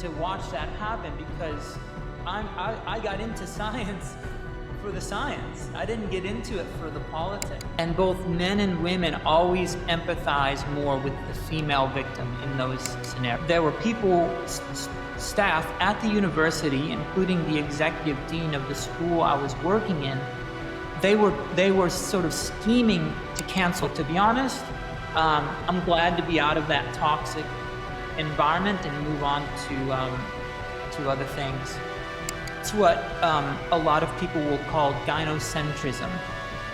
to watch that happen because I got into science for the science. I didn't get into it for the politics. And both men and women always empathize more with the female victim in those scenarios. There were people, staff at the university, including the executive dean of the school I was working in. They were sort of scheming to cancel. To be honest, I'm glad to be out of that toxic environment and move on to other things. It's what a lot of people will call gynocentrism.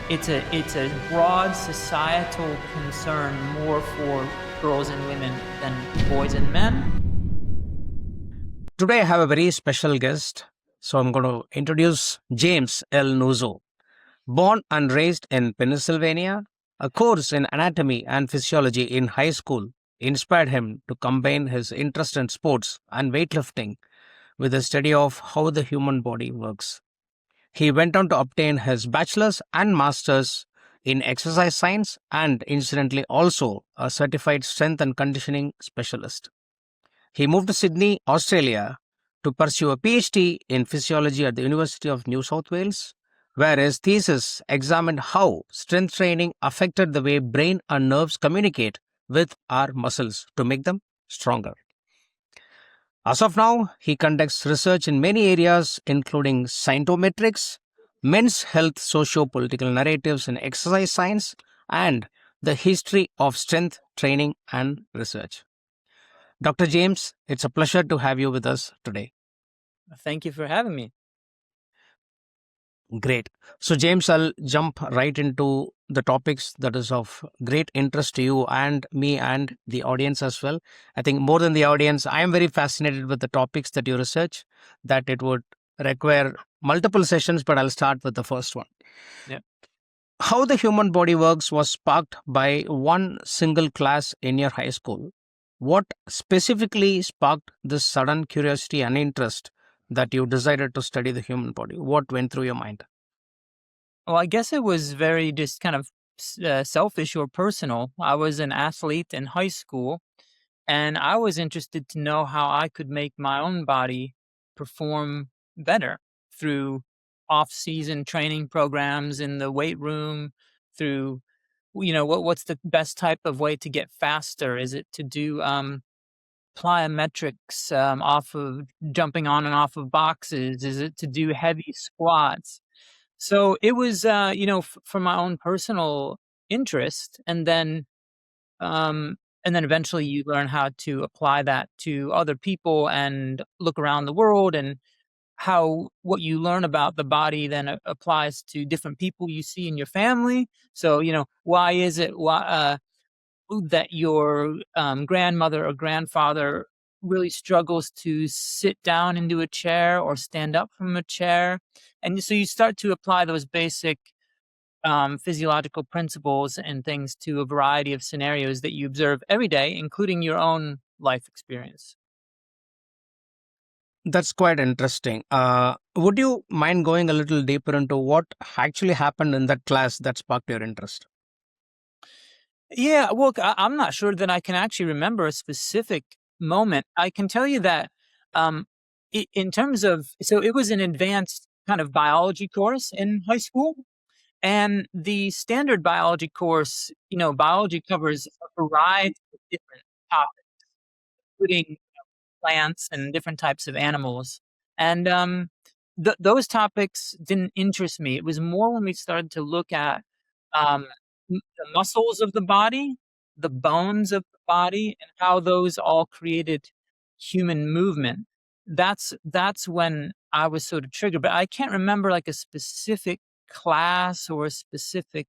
It's a broad societal concern more for girls and women than boys and men. Today I have a very special guest. So I'm going to introduce James L Nuzzo. Born and raised in Pennsylvania, a course in anatomy and physiology in high school inspired him to combine his interest in sports and weightlifting with a study of how the human body works. He went on to obtain his bachelor's and master's in exercise science and incidentally also a certified strength and conditioning specialist. He moved to Sydney, Australia to pursue a PhD in physiology at the University of New South Wales, where his thesis examined how strength training affected the way brain and nerves communicate with our muscles to make them stronger. As of now, he conducts research in many areas, including scientometrics, men's health sociopolitical narratives in exercise science, and the history of strength training and research. Dr. James, it's a pleasure to have you with us today. Thank you for having me. Great. So, James, I'll jump right into the topics that is of great interest to you and me and the audience as well. I think more than the audience, I am very fascinated with the topics that you research, that it would require multiple sessions, but I'll start with the first one. Yeah. How the human body works was sparked by one single class in your high school. What specifically sparked this sudden curiosity and interest that you decided to study the human body? What went through your mind? Well, I guess it was very just kind of selfish or personal. I was an athlete in high school, and I was interested to know how I could make my own body perform better through off-season training programs in the weight room, through, what's the best type of way to get faster? Is it to do plyometrics off of jumping on and off of boxes? Is it to do heavy squats? So it was, for my own personal interest, and then eventually you learn how to apply that to other people and look around the world, and how what you learn about the body then applies to different people you see in your family. So, why is it that your grandmother or grandfather really struggles to sit down into a chair or stand up from a chair? And so you start to apply those basic physiological principles and things to a variety of scenarios that you observe every day, including your own life experience. That's quite interesting. Would you mind going a little deeper into what actually happened in that class that sparked your interest? Yeah, well, I'm not sure that I can actually remember a specific moment. I can tell you that in terms of, so it was an advanced kind of biology course in high school. And the standard biology course, biology covers a variety of different topics, including plants and different types of animals. And those topics didn't interest me. It was more when we started to look at the muscles of the body, the bones of the body, and how those all created human movement. That's when I was sort of triggered. But I can't remember like a specific class or a specific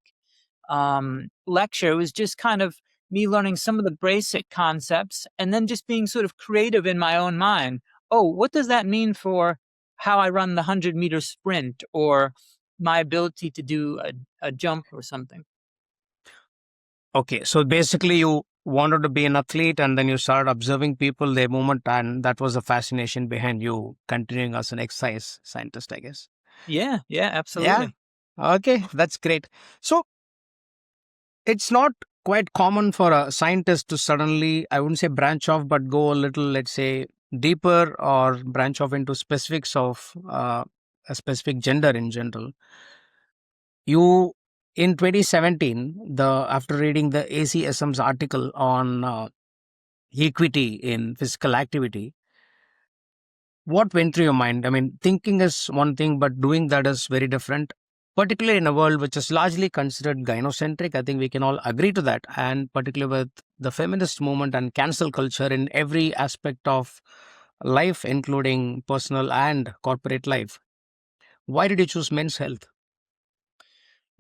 lecture. It was just kind of me learning some of the basic concepts and then just being sort of creative in my own mind. Oh, what does that mean for how I run the 100-meter sprint, or my ability to do a jump or something? Okay, so basically you wanted to be an athlete and then you started observing people, their movement, and that was the fascination behind you continuing as an exercise scientist, I guess. Yeah, absolutely. Yeah. Okay, that's great. So it's not quite common for a scientist to suddenly, I wouldn't say branch off, but go a little, let's say, deeper or branch off into specifics of a specific gender in general, you in 2017, the after reading the ACSM's article on equity in physical activity, what went through your mind? I mean, thinking is one thing, but doing that is very different, particularly in a world which is largely considered gynocentric. I think we can all agree to that. And particularly with the feminist movement and cancel culture in every aspect of life, including personal and corporate life. Why did you choose men's health?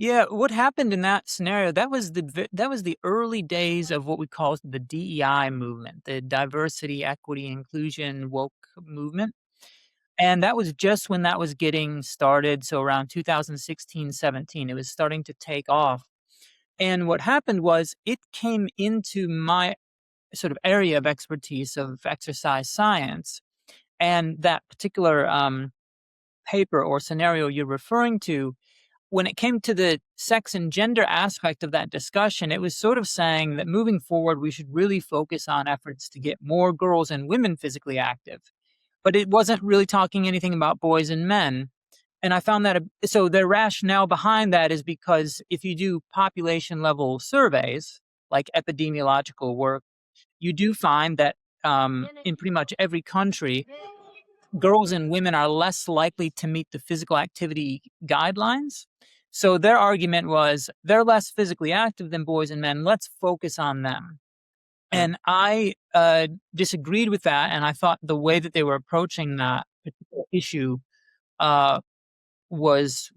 Yeah, what happened in that scenario, that was the early days of what we call the DEI movement, the diversity, equity, inclusion, woke movement. And that was just when that was getting started, so around 2016, 17, it was starting to take off. And what happened was it came into my sort of area of expertise of exercise science, and that particular, paper or scenario you're referring to, when it came to the sex and gender aspect of that discussion, it was sort of saying that moving forward, we should really focus on efforts to get more girls and women physically active. But it wasn't really talking anything about boys and men. And I found that so the rationale behind that is because if you do population level surveys, like epidemiological work, you do find that in pretty much every country, girls and women are less likely to meet the physical activity guidelines. So their argument was they're less physically active than boys and men. Let's focus on them. Mm. And I disagreed with that. And I thought the way that they were approaching that particular issue uh, was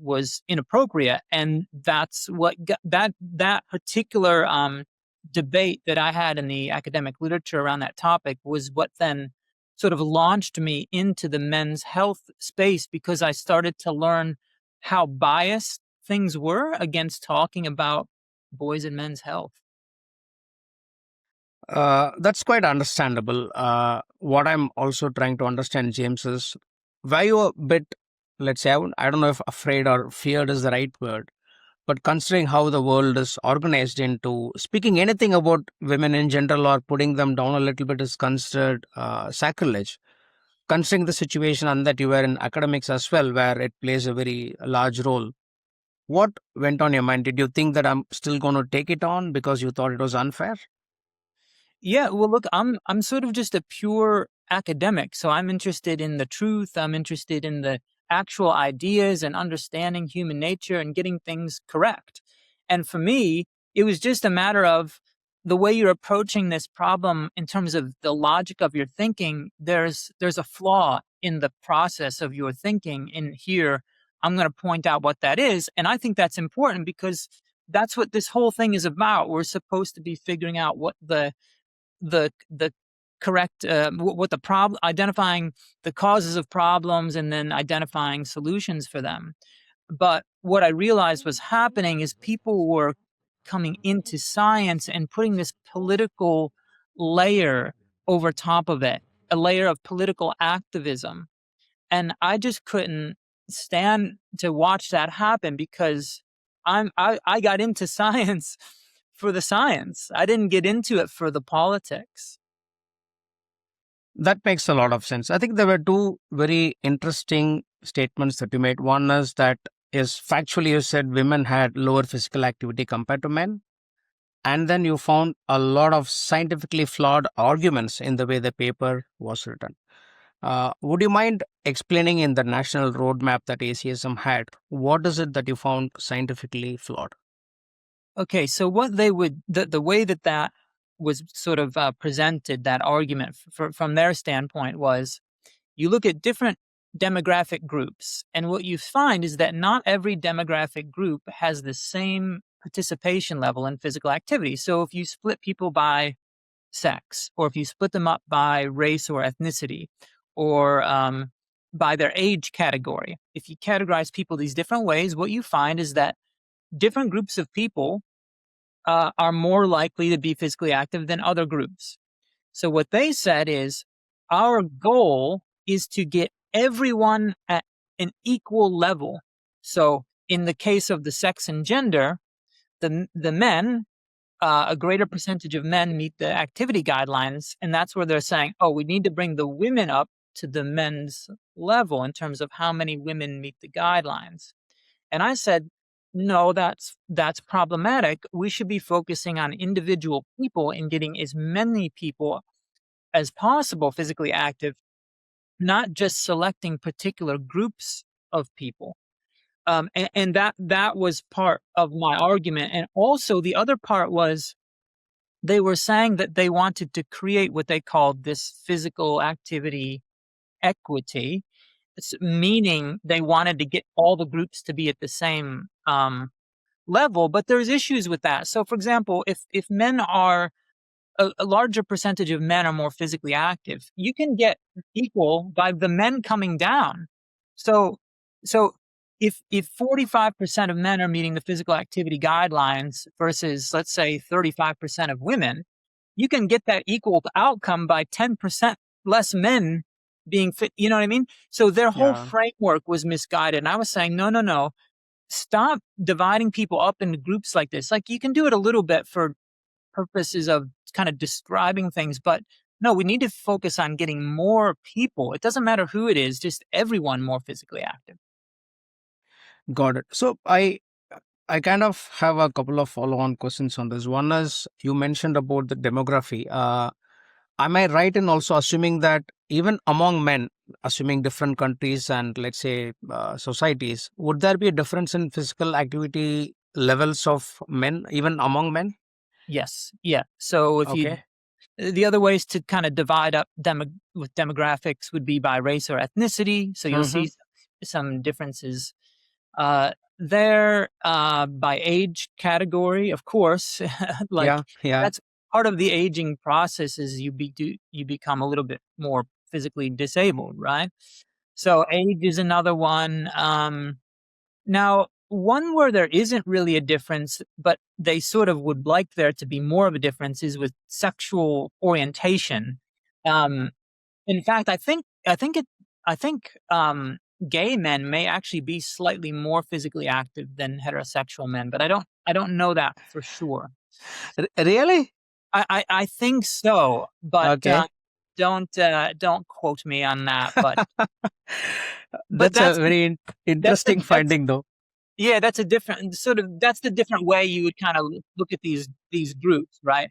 inappropriate, and that's what got that particular debate that I had in the academic literature around that topic was what then sort of launched me into the men's health space, because I started to learn how biased things were against talking about boys and men's health. That's quite understandable. What I'm also trying to understand, James, is were you a bit, let's say, I don't know if afraid or feared is the right word, but considering how the world is organized into speaking anything about women in general or putting them down a little bit is considered sacrilege. Considering the situation and that you were in academics as well, where it plays a very large role, what went on your mind? Did you think that I'm still going to take it on because you thought it was unfair? Yeah, well, look, I'm sort of just a pure academic, so I'm interested in the truth. I'm interested in the actual ideas and understanding human nature and getting things correct. And for me, it was just a matter of the way you're approaching this problem in terms of the logic of your thinking. There's a flaw in the process of your thinking. And here, I'm going to point out what that is, and I think that's important because that's what this whole thing is about. We're supposed to be figuring out what the correct what the problem, identifying the causes of problems and then identifying solutions for them. But what I realized was happening is people were coming into science and putting this political layer over top of it, a layer of political activism, and I just couldn't stand to watch that happen because I got into science for the science. I didn't get into it for the politics. That makes a lot of sense. I think there were two very interesting statements that you made. One is that is factually you said women had lower physical activity compared to men. And then you found a lot of scientifically flawed arguments in the way the paper was written. Would you mind explaining in the national roadmap that ACSM had, what is it that you found scientifically flawed? Okay, so what they would the way that that was sort of presented, that argument from their standpoint was you look at different demographic groups, and what you find is that not every demographic group has the same participation level in physical activity. So if you split people by sex, or if you split them up by race or ethnicity, or by their age category, if you categorize people these different ways, what you find is that different groups of people are more likely to be physically active than other groups. So what they said is our goal is to get everyone at an equal level. So in the case of the sex and gender, the men a greater percentage of men meet the activity guidelines, and that's where they're saying, oh, we need to bring the women up to the men's level in terms of how many women meet the guidelines. And I said, no, that's problematic. We should be focusing on individual people and getting as many people as possible physically active, not just selecting particular groups of people. And that was part of my argument. And also the other part was they were saying that they wanted to create what they called this physical activity equity, meaning they wanted to get all the groups to be at the same level. But there's issues with that. So, for example, if men are a larger percentage of men are more physically active, you can get equal by the men coming down. So, so if 45% of men are meeting the physical activity guidelines versus, let's say, 35% of women, you can get that equal outcome by 10% less men being fit. You know what I mean? So their whole Yeah. framework was misguided. And I was saying, no, no, no. Stop dividing people up into groups like this. Like, you can do it a little bit for purposes of kind of describing things, but no, we need to focus on getting more people. It doesn't matter who it is, just everyone more physically active. Got it. So I kind of have a couple of follow-on questions on this. One is you mentioned about the demography. Am I right in also assuming that even among men, assuming different countries and let's say societies, would there be a difference in physical activity levels of men, even among men? Yes. Yeah. So if you Okay. the other ways to kind of divide up with demographics would be by race or ethnicity. So you'll Mm-hmm. see some differences there by age category, of course. Like, Yeah. Yeah. that's part of the aging process is you become a little bit more physically disabled, right? So age is another one. Now, one where there isn't really a difference, but they sort of would like there to be more of a difference is with sexual orientation. Um, in fact, I think gay men may actually be slightly more physically active than heterosexual men, but I don't know that for sure. Really? I think so, but Okay. don't quote me on that. But That's a very that's interesting that's finding, though. yeah, that's a different sort of that's the different way you would kind of look at these groups, right?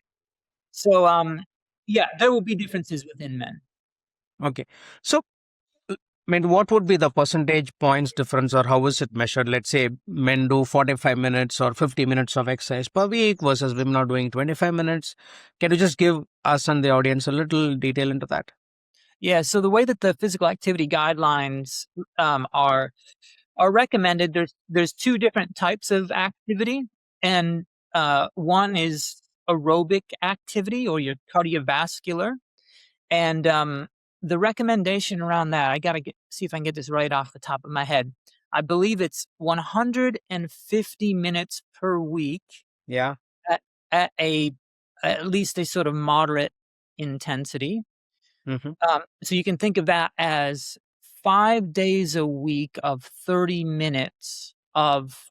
So yeah, there will be differences within men. Okay. So I mean, what would be the percentage points difference, or how is it measured? Let's say men do 45 minutes or 50 minutes of exercise per week versus women are doing 25 minutes. Can you just give us and the audience a little detail into that? Yeah, so the way that the physical activity guidelines are recommended, there's two different types of activity, and one is aerobic activity or your cardiovascular, and the recommendation around that, I gotta see if I can get this right off the top of my head. I believe it's 150 minutes per week Yeah. at, at a at least a sort of moderate intensity. Hmm. So you can think of that as 5 days a week of 30 minutes of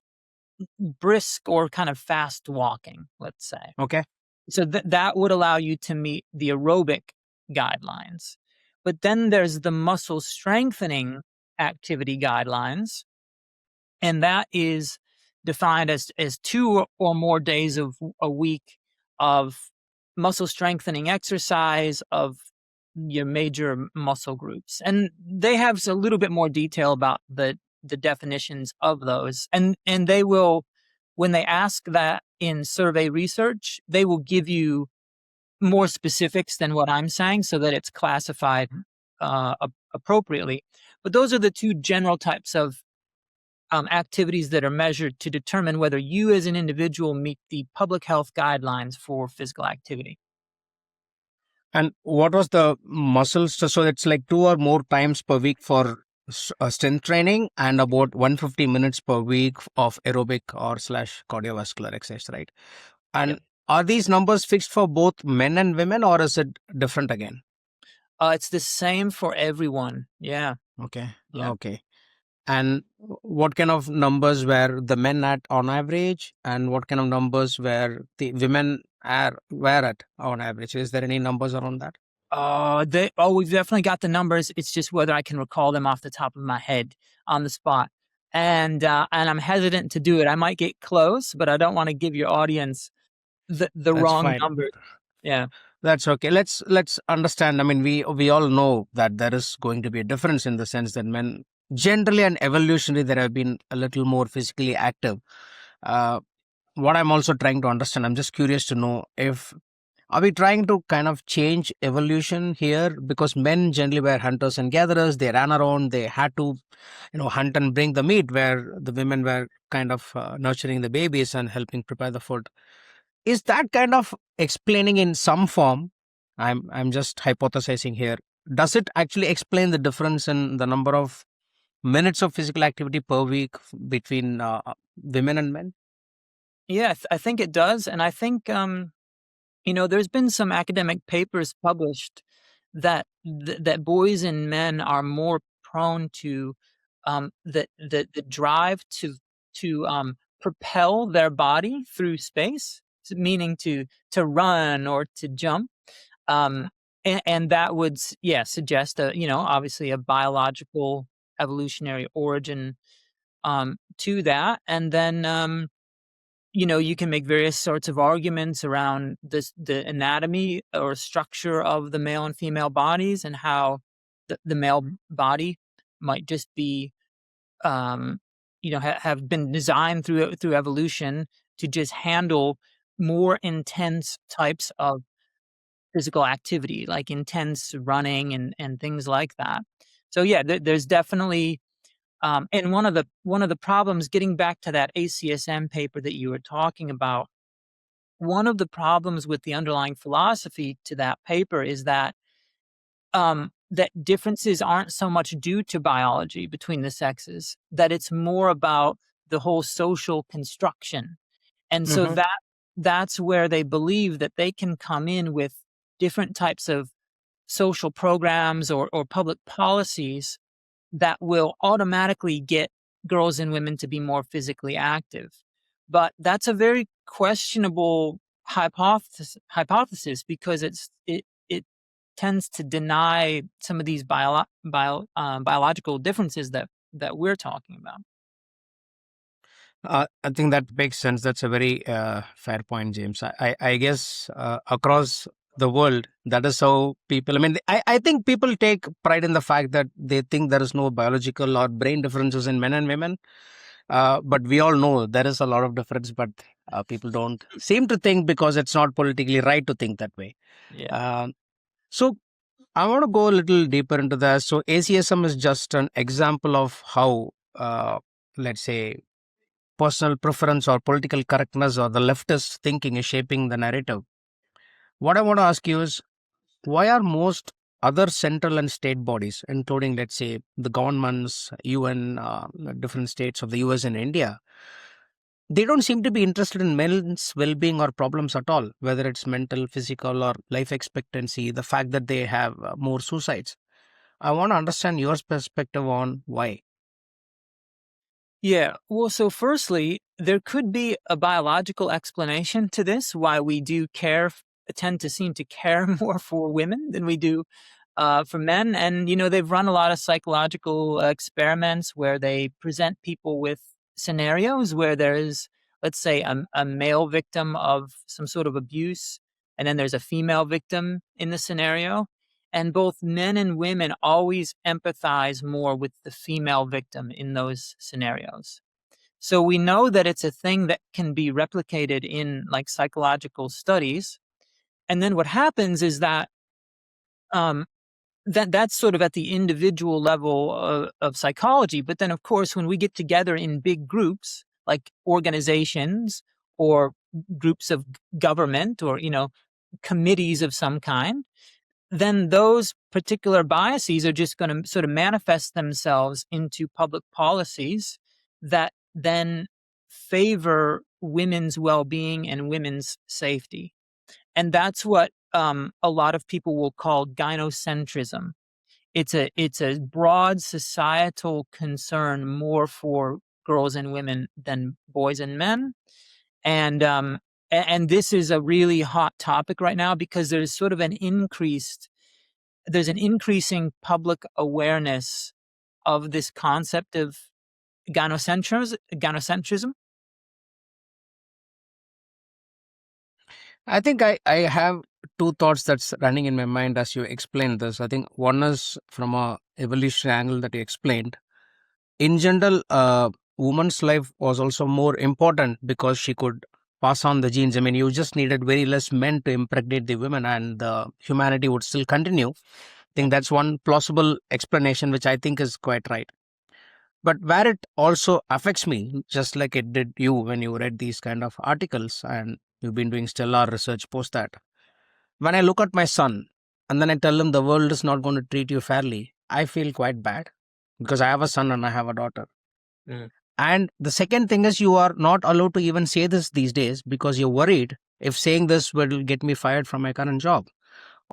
brisk or kind of fast walking, let's say. Okay. So that would allow you to meet the aerobic guidelines. But then there's the muscle strengthening activity guidelines, and that is defined as 2 or more days of a week of muscle strengthening exercise of your major muscle groups. And they have a little bit more detail about the definitions of those. And they will, when they ask that in survey research, they will give you more specifics than what I'm saying so that it's classified appropriately. But those are the two general types of activities that are measured to determine whether you as an individual meet the public health guidelines for physical activity. And what was the muscles? So it's like 2 or more times per week for strength training and about 150 minutes per week of aerobic or slash cardiovascular exercise, right? Yep. And are these numbers fixed for both men and women, or is it different again? It's the same for everyone. Yeah. Okay. Yeah. Okay. And what kind of numbers were the men at on average, and what kind of numbers were the women are where at on average? Is there any numbers around that? We've definitely got the numbers. It's just whether I can recall them off the top of my head on the spot. And I'm hesitant to do it. I might get close, but I don't want to give your audience the That's wrong fine. numbers. Yeah. That's okay. Let's understand. I mean, we all know that there is going to be a difference in the sense that men generally and evolutionarily there have been a little more physically active. Uh, what I'm also trying to understand, I'm just curious to know if are we trying to kind of change evolution here because men generally were hunters and gatherers. They ran around. They had to, hunt and bring the meat, where the women were kind of nurturing the babies and helping prepare the food. Is that kind of explaining in some form? I'm just hypothesizing here. Does it actually explain the difference in the number of minutes of physical activity per week between women and men? Yeah, I think it does. And I think, there's been some academic papers published that boys and men are more prone to the drive to propel their body through space, meaning to run or to jump. Um, and that would suggest obviously a biological evolutionary origin to that. And then you can make various sorts of arguments around the anatomy or structure of the male and female bodies, and how the male body might just be have been designed through evolution to just handle more intense types of physical activity, like intense running and things like that. So yeah, there's definitely and one of the problems, getting back to that ACSM paper that you were talking about, one of the problems with the underlying philosophy to that paper is that differences aren't so much due to biology between the sexes, that it's more about the whole social construction. And so Hmm. that's where they believe that they can come in with different types of social programs or public policies that will automatically get girls and women to be more physically active. But that's a very questionable hypothesis, because it tends to deny some of these biological differences that we're talking about. I think that makes sense. That's a very fair point, James. I guess across the world, that is how people, I mean, I think people take pride in the fact that they think there is no biological or brain differences in men and women. But we all know there is a lot of difference, but people don't seem to think because it's not politically right to think that way. Yeah. Um so I want to go a little deeper into that. So ACSM is just an example of how, let's say, personal preference or political correctness or the leftist thinking is shaping the narrative. What I want to ask you is why are most other central and state bodies, including, let's say, the governments, UN, different states of the US and India, they don't seem to be interested in men's well being or problems at all, whether it's mental, physical, or life expectancy, the fact that they have more suicides. I want to understand your perspective on why. Yeah. Well, so firstly, there could be a biological explanation to this, why we do tend to seem to care more for women than we do for men. And, they've run a lot of psychological experiments where they present people with scenarios where there is, let's say, a male victim of some sort of abuse, and then there's a female victim in the scenario. And both men and women always empathize more with the female victim in those scenarios. So we know that it's a thing that can be replicated in like psychological studies. And then what happens is um, that's sort of at the individual level of psychology. But then, of course, when we get together in big groups, like organizations or groups of government, or committees of some kind, then those particular biases are just going to sort of manifest themselves into public policies that then favor women's well-being and women's safety. And that's what a lot of people will call gynocentrism. It's a broad societal concern more for girls and women than boys and men. And and this is a really hot topic right now because there's sort of there's an increasing public awareness of this concept of gynocentrism. I think I have two thoughts that's running in my mind as you explained this. I think one is from a evolutionary angle that you explained. In general, woman's life was also more important because she could pass on the genes. I mean, you just needed very less men to impregnate the women, and humanity would still continue. I think that's one plausible explanation, which I think is quite right. But where it also affects me, just like it did you when you read these kind of articles, and you've been doing stellar research post that. When I look at my son and then I tell him the world is not going to treat you fairly, I feel quite bad because I have a son and I have a daughter. Mm. And the second thing is, you are not allowed to even say this these days because you're worried if saying this will get me fired from my current job.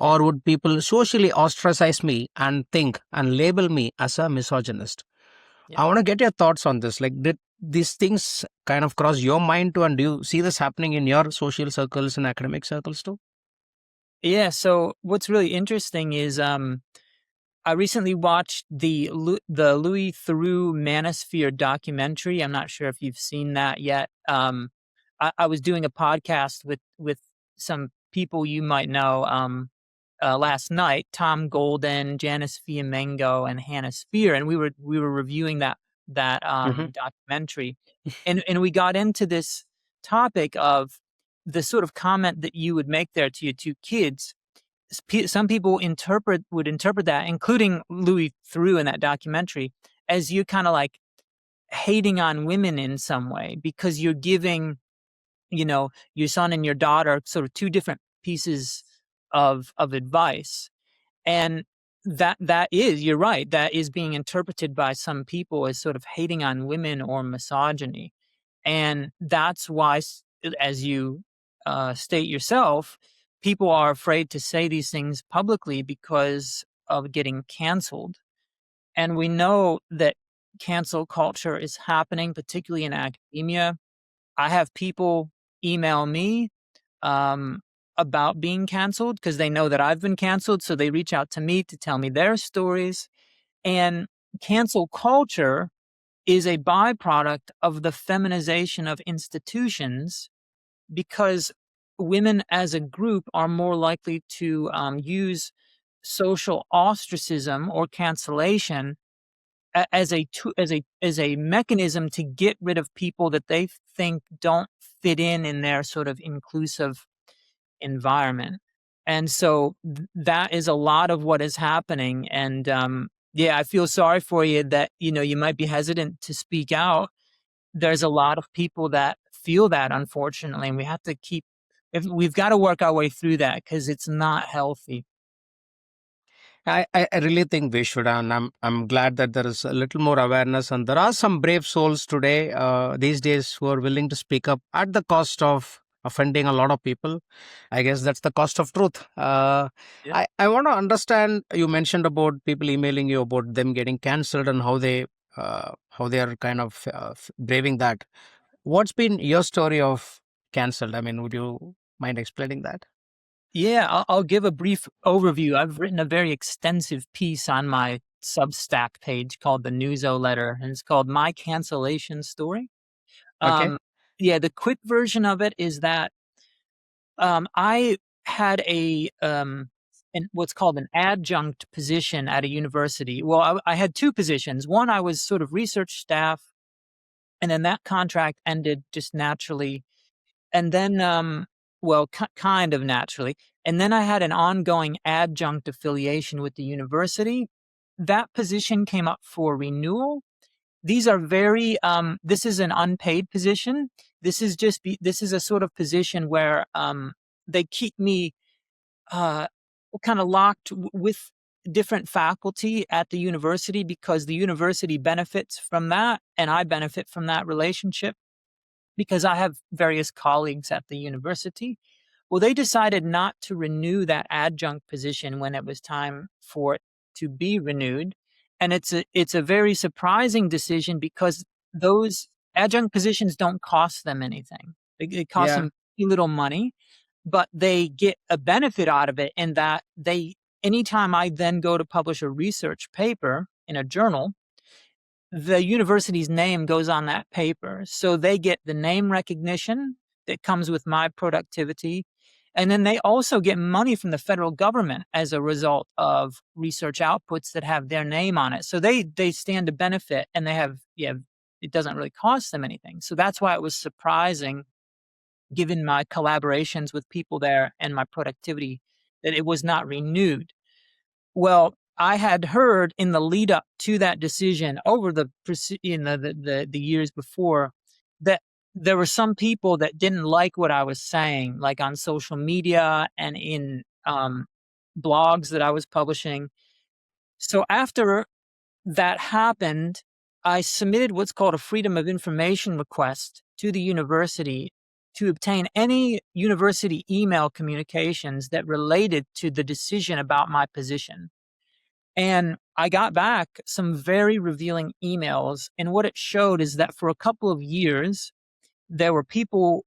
Yeah. Or would people socially ostracize me and think and label me as a misogynist? Yeah. I want to get your thoughts on this. Like, did these things kind of cross your mind too? And do you see this happening in your social circles and academic circles too? Yeah. So what's really interesting is I recently watched the Louis Theroux Manosphere documentary. I'm not sure if you've seen that yet. I was doing a podcast with some people you might know last night: Tom Golden, Janice Fiamengo, and Hannah Spear, and we were reviewing that Hmm. documentary, and we got into this topic of the sort of comment that you would make there to your two kids. Some people would interpret that, including Louis Theroux in that documentary, as you kind of like hating on women in some way because you're giving, your son and your daughter sort of two different pieces of advice. And that is, you're right, that is being interpreted by some people as sort of hating on women or misogyny. And that's why, as you state yourself, people are afraid to say these things publicly because of getting canceled. And we know that cancel culture is happening, particularly in academia. I have people email me um, about being canceled because they know that I've been canceled. So they reach out to me to tell me their stories. And cancel culture is a byproduct of the feminization of institutions because women as a group are more likely to use social ostracism or cancellation as a mechanism to get rid of people that they think don't fit in their sort of inclusive environment. And so that is a lot of what is happening. And yeah, I feel sorry for you that you might be hesitant to speak out. There's a lot of people that feel that, unfortunately, and we have to if we've got to work our way through that because it's not healthy. I really think we should, and I'm glad that there is a little more awareness, and there are some brave souls today, these days, who are willing to speak up at the cost of offending a lot of people. I guess that's the cost of truth. Yeah. I want to understand. You mentioned about people emailing you about them getting cancelled and how they are kind of braving that. What's been your story of cancelled? I mean, would you mind explaining that? Yeah, I'll give a brief overview. I've written a very extensive piece on my Substack page called the Nuzzo letter, and it's called My Cancellation Story. Okay. Um, yeah, the quick version of it is that I had what's called an adjunct position at a university. Well, I had two positions. One, I was sort of research staff, and then that contract ended just naturally. And then, well, kind of naturally. And then I had an ongoing adjunct affiliation with the university. That position came up for renewal. These are very, this is an unpaid position. This is a sort of position where they keep me uh, kind of locked with different faculty at the university because the university benefits from that and I benefit from that relationship because I have various colleagues at the university. Well, they decided not to renew that adjunct position when it was time for it to be renewed. And it's a very surprising decision because those adjunct positions don't cost them anything. It costs Yeah. them little money, but they get a benefit out of it in that anytime I then go to publish a research paper in a journal, the university's name goes on that paper. So they get the name recognition that comes with my productivity. And then they also get money from the federal government as a result of research outputs that have their name on it. So they stand to benefit, and they have, yeah, it doesn't really cost them anything. So that's why it was surprising, given my collaborations with people there and my productivity, that it was not renewed. Well, I had heard in the lead up to that decision over the years before, that there were some people that didn't like what I was saying, like on social media and in blogs that I was publishing. So after that happened, I submitted what's called a Freedom of Information request to the university to obtain any university email communications that related to the decision about my position. And I got back some very revealing emails. And what it showed is that for a couple of years, there were people,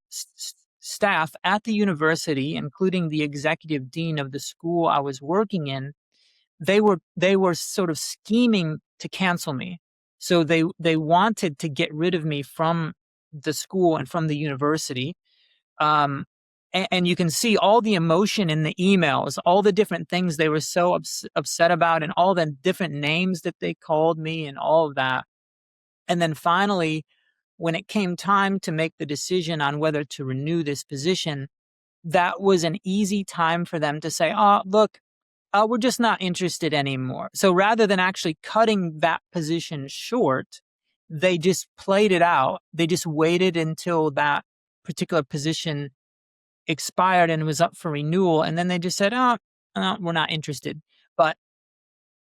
staff at the university, including the executive dean of the school I was working in. They were sort of scheming to cancel me. So they wanted to get rid of me from the school and from the university. And you can see all the emotion in the emails, all the different things they were so upset about, and all the different names that they called me, and all of that. And then finally, when it came time to make the decision on whether to renew this position, that was an easy time for them to say, "Oh, look, we're just not interested anymore." So rather than actually cutting that position short, they just played it out. They just waited until that particular position expired and was up for renewal, and then they just said, "Oh, we're not interested." But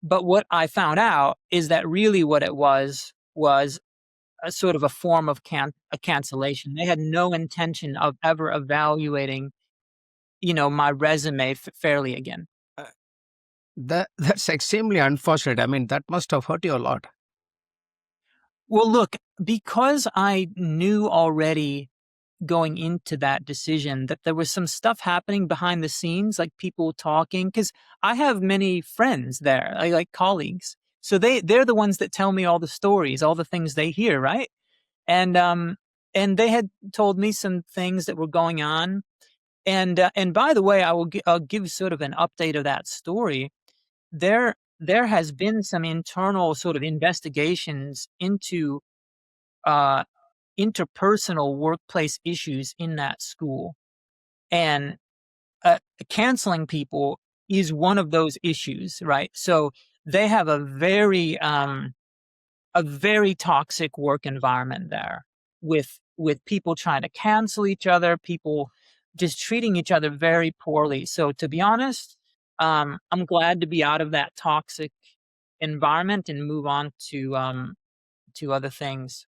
what I found out is that really what it was a sort of a form of a cancellation. They had no intention of ever evaluating, my resume fairly again. Uh, that's extremely unfortunate. I mean, that must have hurt you a lot. Well, look, because I knew already going into that decision that there was some stuff happening behind the scenes, like people talking, because I have many friends there, like colleagues. So they're the ones that tell me all the stories, all the things they hear, right? And they had told me some things that were going on. And by the way, I'll give sort of an update of that story. There has been some internal sort of investigations into uh interpersonal workplace issues in that school. And canceling people is one of those issues, right? So they have a very toxic work environment there, with people trying to cancel each other, people just treating each other very poorly. So to be honest, I'm glad to be out of that toxic environment and move on to other things.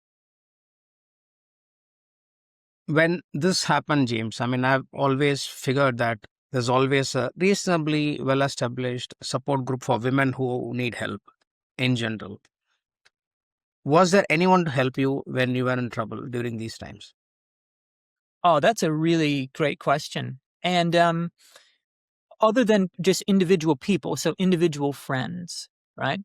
When this happened, James, I mean, I've always figured that there's always a reasonably well established support group for women who need help in general. Was there anyone to help you when you were in trouble during these times? Oh, that's a really great question. And other than just individual people, so individual friends, right?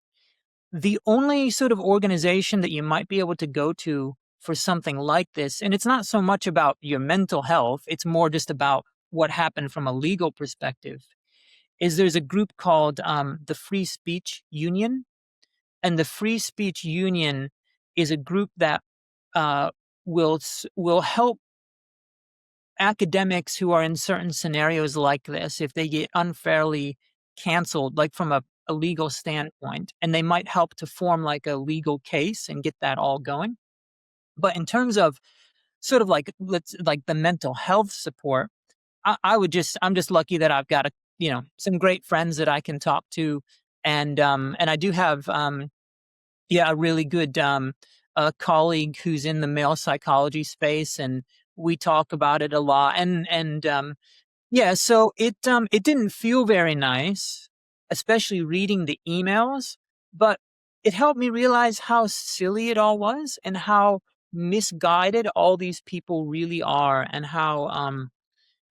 The only sort of organization that you might be able to go to for something like this, and it's not so much about your mental health, it's more just about what happened from a legal perspective, is there's a group called the Free Speech Union. And the Free Speech Union is a group that uh, will help academics who are in certain scenarios like this, if they get unfairly canceled, like from a legal standpoint, and they might help to form like a legal case and get that all going. But in terms of sort of like, like the mental health support, I'm just lucky that I've got some great friends that I can talk to. And I do have yeah, a really good colleague who's in the male psychology space, and we talk about it a lot. And yeah, so it didn't feel very nice, especially reading the emails, but it helped me realize how silly it all was, and how misguided all these people really are, and how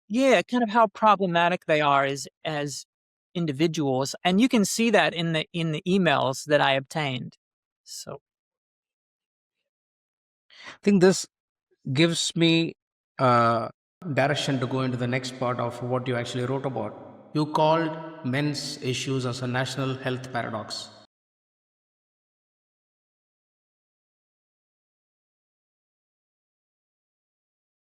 Yeah, kind of how problematic they are as individuals, and you can see that in the emails that I obtained. So I think this gives me direction to go into the next part of what you actually wrote about. You called men's issues as a national health paradox.